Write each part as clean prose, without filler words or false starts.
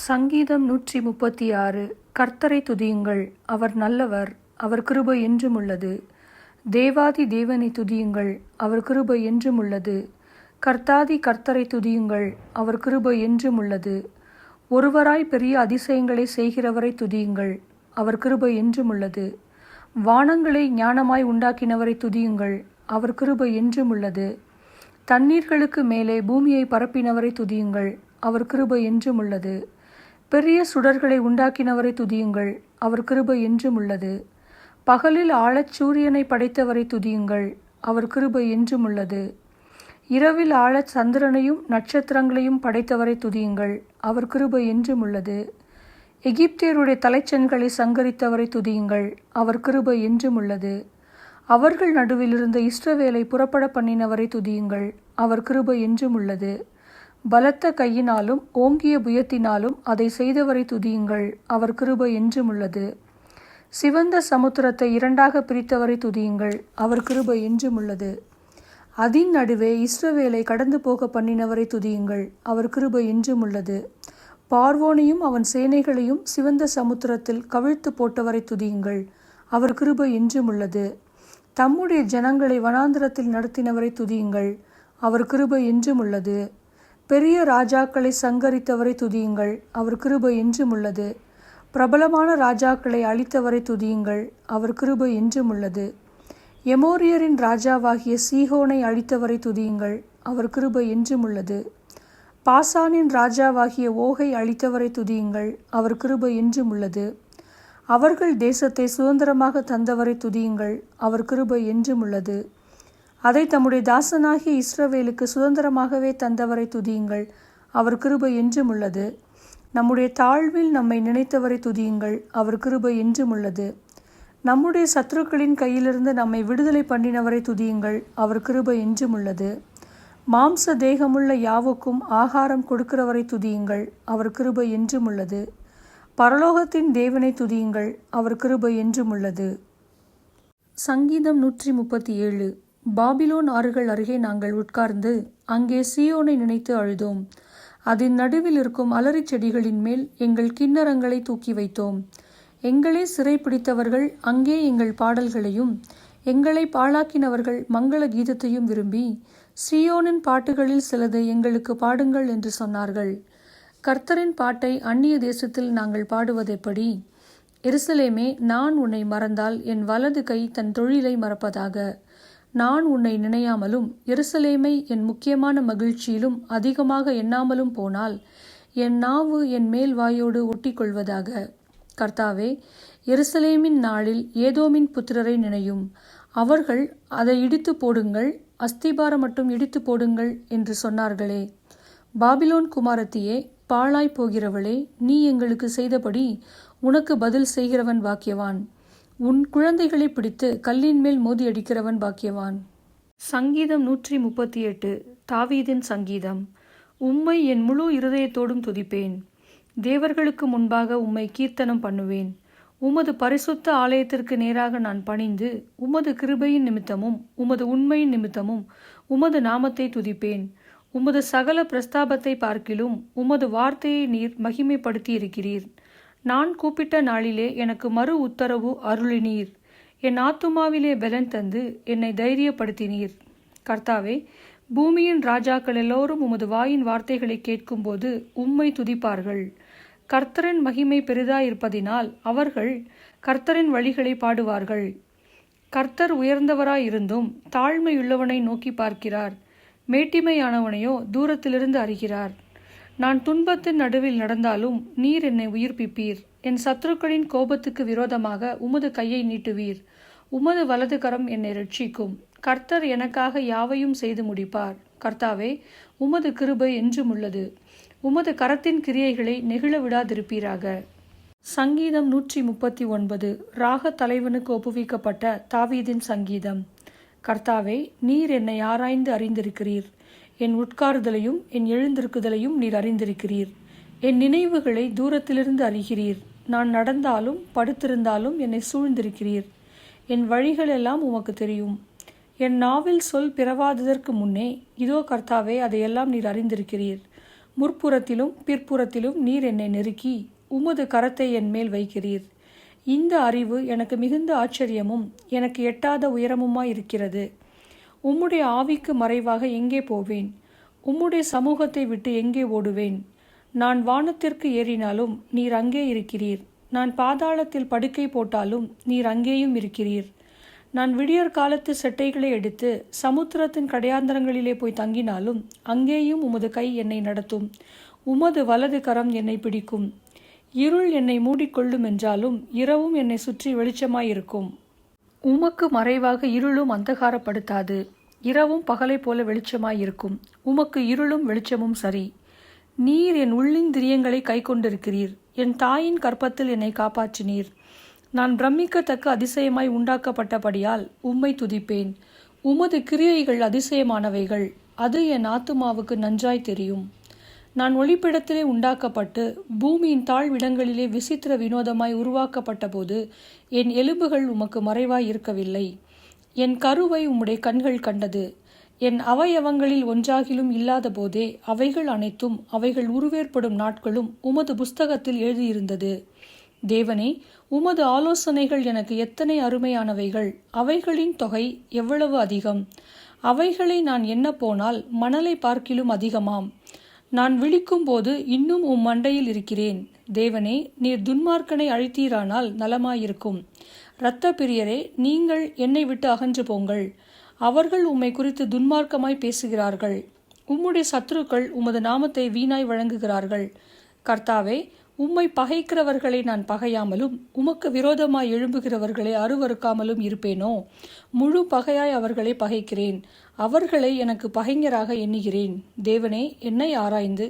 சங்கீதம் 136. கர்த்தரை துதியுங்கள், அவர் நல்லவர், அவர் கிருபை என்றும் உள்ளது. தேவாதி தேவனை துதியுங்கள், அவர் கிருபை என்றும் உள்ளது. கர்த்தாதி கர்த்தரை துதியுங்கள், அவர் கிருபை என்றும் உள்ளது. ஒருவராய் பெரிய அதிசயங்களை செய்கிறவரை துதியுங்கள், அவர் கிருபை என்றும் உள்ளது. வானங்களை ஞானமாய் உண்டாக்கினவரை துதியுங்கள், அவர் கிருபை என்றும் உள்ளது. தண்ணீர்களுக்கு மேலே பூமியை பரப்பினவரை துதியுங்கள், அவர் கிருபை என்றும் உள்ளது. பெரிய சுடர்களை உண்டாக்கினவரை துதியுங்கள், அவர் கிருபை என்றும் உள்ளது. பகலில் ஆழச் சூரியனை படைத்தவரை துதியுங்கள், அவர் கிருபை என்றும் உள்ளது. இரவில் ஆழச் சந்திரனையும் நட்சத்திரங்களையும் படைத்தவரை துதியுங்கள், அவர் கிருபை என்றும் உள்ளது. எகிப்தியருடைய தலைச்சன்களை சங்கரித்தவரை துதியுங்கள், அவர் கிருபை என்றும் உள்ளது. அவர்கள் நடுவில் இருந்த இஸ்ரவேலை புறப்பட பண்ணினவரை துதியுங்கள், அவர் கிருபை என்றும் உள்ளது. பலத்த கையினாலும் ஓங்கிய புயத்தினாலும் அதை செய்தவரை துதியுங்கள், அவர் கிருபை என்றும் உள்ளது. சிவந்த சமுத்திரத்தை இரண்டாக பிரித்தவரை துதியுங்கள், அவர் கிருபை என்றும் உள்ளது. அதின் நடுவே இஸ்ரவேலை கடந்து போக பண்ணினவரை துதியுங்கள், அவர் கிருபை என்றும் உள்ளது. பார்வோனையும் அவன் சேனைகளையும் சிவந்த சமுத்திரத்தில் கவிழ்த்து போட்டவரை துதியுங்கள், அவர் கிருபை என்றும் உள்ளது. தம்முடைய ஜனங்களை வனாந்திரத்தில் நடத்தினவரை துதியுங்கள், அவர் கிருபை என்றும் உள்ளது. பெரிய ராஜாக்களை சங்கரித்தவரை துதியுங்கள், அவர் கிருபை என்றும் உள்ளது. பிரபலமான ராஜாக்களை அழித்தவரை துதியுங்கள், அவர் கிருபை என்றும் உள்ளது. எமோரியரின் ராஜாவாகிய சீகோனை அழித்தவரை துதியுங்கள், அவர் கிருபை என்றும் உள்ளது. பாசானின் ராஜாவாகிய ஓகை அழித்தவரை துதியுங்கள், அவர் கிருபை என்றும் உள்ளது. அவர்கள் தேசத்தை சுதந்திரமாக தந்தவரை துதியுங்கள், அவர் கிருபை என்றும் உள்ளது. அதை தம்முடைய தாசனாகிய இஸ்ரவேலுக்கு சுதந்திரமாகவே தந்தவரை துதியுங்கள், அவர் கிருபை என்றும் உள்ளது. நம்முடைய தாழ்வில் நம்மை நினைத்தவரை துதியுங்கள், அவர் கிருபை என்றும் உள்ளது. நம்முடைய சத்துருக்களின் கையிலிருந்து நம்மை விடுதலை பண்ணினவரை துதியுங்கள், அவர் கிருபை என்றும் உள்ளது. மாம்ச தேகமுள்ள யாவுக்கும் ஆகாரம் கொடுக்கிறவரை துதியுங்கள், அவர் கிருபை என்றும் உள்ளது. பரலோகத்தின் தேவனை துதியுங்கள், அவர் கிருபை என்றும் உள்ளது. சங்கீதம் 137. பாபிலோன் ஆறுகள் அருகே நாங்கள் உட்கார்ந்து அங்கே சீயோனை நினைத்து அழுதோம். அதன் நடுவில் இருக்கும் அலரி செடிகளின் மேல் எங்கள் கின்னரங்களை தூக்கி வைத்தோம். எங்களை சிறை பிடித்தவர்கள் அங்கே எங்கள் பாடல்களையும் எங்களை பாழாக்கினவர்கள் மங்கள கீதத்தையும் விரும்பி சீயோனின் பாட்டுகளில் சிலதை எங்களுக்கு பாடுங்கள் என்று சொன்னார்கள். கர்த்தரின் பாட்டை அந்நிய தேசத்தில் நாங்கள் பாடுவதெப்படி? எருசலேமே, நான் உன்னை மறந்தால் என் வலது கை தன் தொழிலை மறப்பதாக. நான் உன்னை நினையாமலும் எருசலேமை என் முக்கியமான மகிழ்ச்சியிலும் அதிகமாக எண்ணாமலும் போனால் என் நாவு என் மேல் வாயோடு ஒட்டி கொள்வதாக. கர்த்தாவே, எருசலேமின் நாளில் ஏதோமின் புத்திரரை நினையும். அவர்கள் அதை இடித்து போடுங்கள், அஸ்திபாரம் மட்டும் இடித்து போடுங்கள் என்று சொன்னார்களே. பாபிலோன் குமாரத்தியே, பாழாய் போகிறவளே, நீ எங்களுக்கு செய்தபடி உனக்கு பதில் செய்கிறவன் பாக்கியவான். உன் குழந்தைகளை பிடித்து கல்லின் மேல் மோதி அடிக்கிறவன் பாக்கியவான். சங்கீதம் 138. தாவீதின் சங்கீதம். உம்மை என் முழு இருதயத்தோடும் துதிப்பேன். தேவர்களுக்கு முன்பாக உம்மை கீர்த்தனம் பண்ணுவேன். உமது பரிசுத்த ஆலயத்திற்கு நேராக நான் பணிந்து உமது கிருபையின் நிமித்தமும் உமது உண்மையின் நிமித்தமும் உமது நாமத்தை துதிப்பேன். உமது சகல பிரஸ்தாபத்தை பார்க்கிலும் உமது வார்த்தையை நீர் மகிமைப்படுத்தி இருக்கிறீர். நான் கூப்பிட்ட நாளிலே எனக்கு மறு உத்தரவு அருளினீர். என் ஆத்துமாவிலே பலன் தந்து என்னை தைரியப்படுத்தினீர். கர்த்தாவே, பூமியின் ராஜாக்கள் எல்லோரும் உமது வாயின் வார்த்தைகளை கேட்கும்போது உம்மை துதிப்பார்கள். கர்த்தரின் மகிமை பெரிதாயிருப்பதினால் அவர்கள் கர்த்தரின் வழிகளை பாடுவார்கள். கர்த்தர் உயர்ந்தவராயிருந்தும் தாழ்மையுள்ளவனை நோக்கி பார்க்கிறார். மேட்டிமையானவனையோ தூரத்திலிருந்து அறிகிறார். நான் துன்பத்தின் நடுவில் நடந்தாலும் நீர் என்னை உயிர்ப்பிப்பீர். என் சத்துருக்களின் கோபத்துக்கு விரோதமாக உமது கையை நீட்டுவீர். உமது வலது கரம் என்னை ரட்சிக்கும். கர்த்தர் எனக்காக யாவையும் செய்து முடிப்பார். கர்த்தாவே, உமது கிருபை என்றும் உள்ளது. உமது கரத்தின் கிரியைகளை நெகிழ விடாதிருப்பீராக. சங்கீதம் 139. ராக தலைவனுக்கு ஒப்புவிக்கப்பட்ட தாவீதின் சங்கீதம். கர்த்தாவே, நீர் என்னை ஆராய்ந்து அறிந்திருக்கிறீர். என் உட்காருதலையும் என் எழுந்திருக்குதலையும் நீர் அறிந்திருக்கிறீர். என் நினைவுகளை தூரத்திலிருந்து அறிகிறீர். நான் நடந்தாலும் படுத்திருந்தாலும் என்னை சூழ்ந்திருக்கிறீர். என் வழிகளெல்லாம் உமக்கு தெரியும். என் நாவில் சொல் பிறவாததற்கு முன்னே இதோ கர்த்தாவே, அதையெல்லாம் நீர் அறிந்திருக்கிறீர். முற்புறத்திலும் பிற்புறத்திலும் நீர் என்னை நெருக்கி உமது கரத்தை என் மேல் வைக்கிறீர். இந்த அறிவு எனக்கு மிகுந்த ஆச்சரியமும் எனக்கு எட்டாத உயரமுமாயிருக்கிறது. உம்முடைய ஆவிக்கு மறைவாக எங்கே போவேன்? உம்முடைய சமூகத்தை விட்டு எங்கே ஓடுவேன்? நான் வானத்திற்கு ஏறினாலும் நீர் அங்கே இருக்கிறீர். நான் பாதாளத்தில் படுக்கை போட்டாலும் நீர் அங்கேயும் இருக்கிறீர். நான் விடியற் காலத்து செட்டைகளை எடுத்து சமுத்திரத்தின் கடையாந்தரங்களிலே போய் தங்கினாலும் அங்கேயும் உமது கை என்னை நடத்தும். உமது வலது கரம் என்னை பிடிக்கும். இருள் என்னை மூடிக்கொள்ளும் என்றாலும் இரவும் என்னை சுற்றி வெளிச்சமாயிருக்கும். உமக்கு மறைவாக இருளும் அந்தகாரப்படுத்தாது. இரவும் பகலை போல வெளிச்சமாயிருக்கும். உமக்கு இருளும் வெளிச்சமும் சரி. நீர் என் உள்ளிந்திரியங்களை கை கொண்டிருக்கிறீர். என் தாயின் கற்பத்தில் என்னை காப்பாற்றினீர். நான் பிரமிக்கத்தக்க அதிசயமாய் உண்டாக்கப்பட்டபடியால் உம்மை துதிப்பேன். உமது கிரியைகள் அதிசயமானவைகள். அது என் ஆத்துமாவுக்கு நன்றாய் தெரியும். நான் ஒளிப்பிடத்திலே உண்டாக்கப்பட்டு பூமியின் தாழ்விடங்களிலே விசித்திர வினோதமாய் உருவாக்கப்பட்ட போது என் எலும்புகள் உமக்கு மறைவாய் இருக்கவில்லை. என் கருவை உம்முடைய கண்கள் கண்டது. என் அவயவங்களில் ஒன்றாகிலும் இல்லாத போதே அவைகள் அனைத்தும் அவைகள் உருவேற்படும் நாட்களும் உமது புஸ்தகத்தில் எழுதியிருந்தது. தேவனே, உமது ஆலோசனைகள் எனக்கு எத்தனை அருமையானவைகள்! அவைகளின் தொகை எவ்வளவு அதிகம்! அவைகளை நான் எண்ண போனால் மணலை பார்க்கிலும் அதிகமாம். நான் விழிக்கும் போது இன்னும் உம் மண்டையில் இருக்கிறேன். தேவனே, நீர் துன்மார்க்கனை அழித்தீரானால் நலமாயிருக்கும். இரத்த பிரியரே, நீங்கள் என்னை விட்டு அகன்று போங்கள். அவர்கள் உம்மை குறித்து துன்மார்க்கமாய் பேசுகிறார்கள். உம்முடைய சத்துருக்கள் உமது நாமத்தை வீணாய் வழங்குகிறார்கள். கர்த்தாவே, உம்மை பகைக்கிறவர்களை நான் பகையாமலும் உமக்கு விரோதமாய் எழும்புகிறவர்களை அருவறுக்காமலும் இருப்பேனோ? முழு பகையாய் அவர்களை பகைக்கிறேன். அவர்களை எனக்கு பகைஞராக எண்ணுகிறேன். தேவனே, என்னை ஆராய்ந்து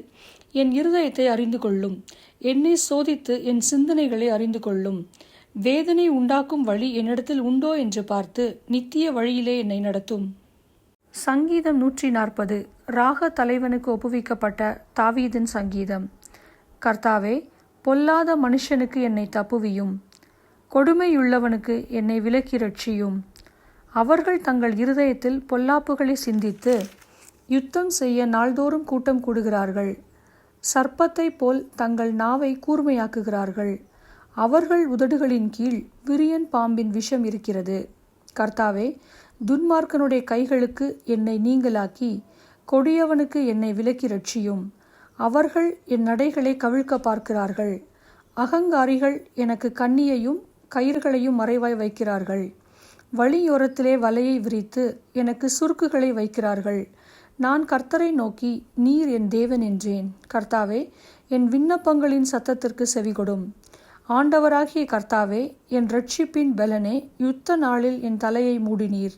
என் இருதயத்தை அறிந்து கொள்ளும். என்னை சோதித்து என் சிந்தனைகளை அறிந்து கொள்ளும். வேதனை உண்டாக்கும் வழி என்னிடத்தில் உண்டோ என்று பார்த்து நித்திய வழியிலே என்னை நடத்தும். சங்கீதம் 140. ராக தலைவனுக்கு ஒப்புவிக்கப்பட்ட தாவீதின் சங்கீதம். கர்த்தாவே, பொல்லாத மனுஷனுக்கு என்னை தப்புவியும். கொடுமையுள்ளவனுக்கு என்னை விலக்கி ரட்சியும். அவர்கள் தங்கள் இருதயத்தில் பொல்லாப்புகளை சிந்தித்து யுத்தம் செய்ய நாள்தோறும் கூட்டம் கூடுகிறார்கள். சர்ப்பத்தைப் போல் தங்கள் நாவை கூர்மையாக்குகிறார்கள். அவர்கள் உதடுகளின் கீழ் விரியன் பாம்பின் விஷம் இருக்கிறது. கர்த்தாவே, துன்மார்க்கனுடைய கைகளுக்கு என்னை நீங்களாக்கி கொடியவனுக்கு என்னை விலக்கி ரட்சியும். அவர்கள் என் நடைகளை கவிழ்க்க பார்க்கிறார்கள். அகங்காரிகள் எனக்கு கண்ணியையும் கயிர்களையும் மறைவாய் வைக்கிறார்கள். வழியோரத்திலே வலையை விரித்து எனக்கு சுருக்குகளை வைக்கிறார்கள். நான் கர்த்தரை நோக்கி, நீர் என் தேவன் என்றேன். கர்த்தாவே, என் விண்ணப்பங்களின் சத்தத்திற்கு செவிகொடும். ஆண்டவராகிய கர்த்தாவே, என் இரட்சிப்பின் பலனே, யுத்த நாளில் என் தலையை மூடினீர்.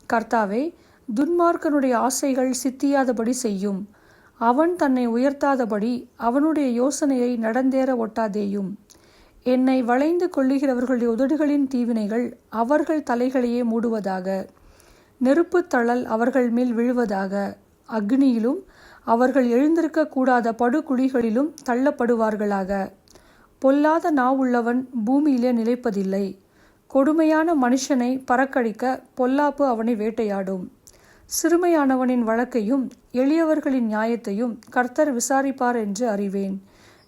கர்த்தாவே, துன்மார்க்கனுடைய ஆசைகள் சித்தியாதபடி செய்யும். அவன் தன்னை உயர்த்தாதபடி அவனுடைய யோசனையை நடந்தேற ஒட்டாதேயும். என்னை வளைந்து கொள்ளுகிறவர்களுடைய உதடுகளின் தீவினைகள் அவர்கள் தலைகளையே மூடுவதாக. நெருப்புத் தழல் அவர்கள் மேல் விழுவதாக. அக்னியிலும் அவர்கள் எழுந்திருக்க கூடாத படுகுழிகளிலும் தள்ளப்படுவார்களாக. பொல்லாத நாவுள்ளவன் பூமியிலே நிலைப்பதில்லை. கொடுமையான மனுஷனை பறக்கடிக்க பொல்லாப்பு அவனை வேட்டையாடும். சிறுமையானவனின் வழக்கையும் எளியவர்களின் நியாயத்தையும் கர்த்தர் விசாரிப்பார் என்று அறிவேன்.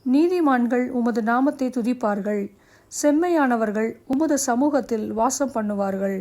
நீதிமான்கள் உமது நாமத்தை துதிப்பார்கள். செம்மையானவர்கள் உமது சமூகத்தில் வாசம் பண்ணுவார்கள்.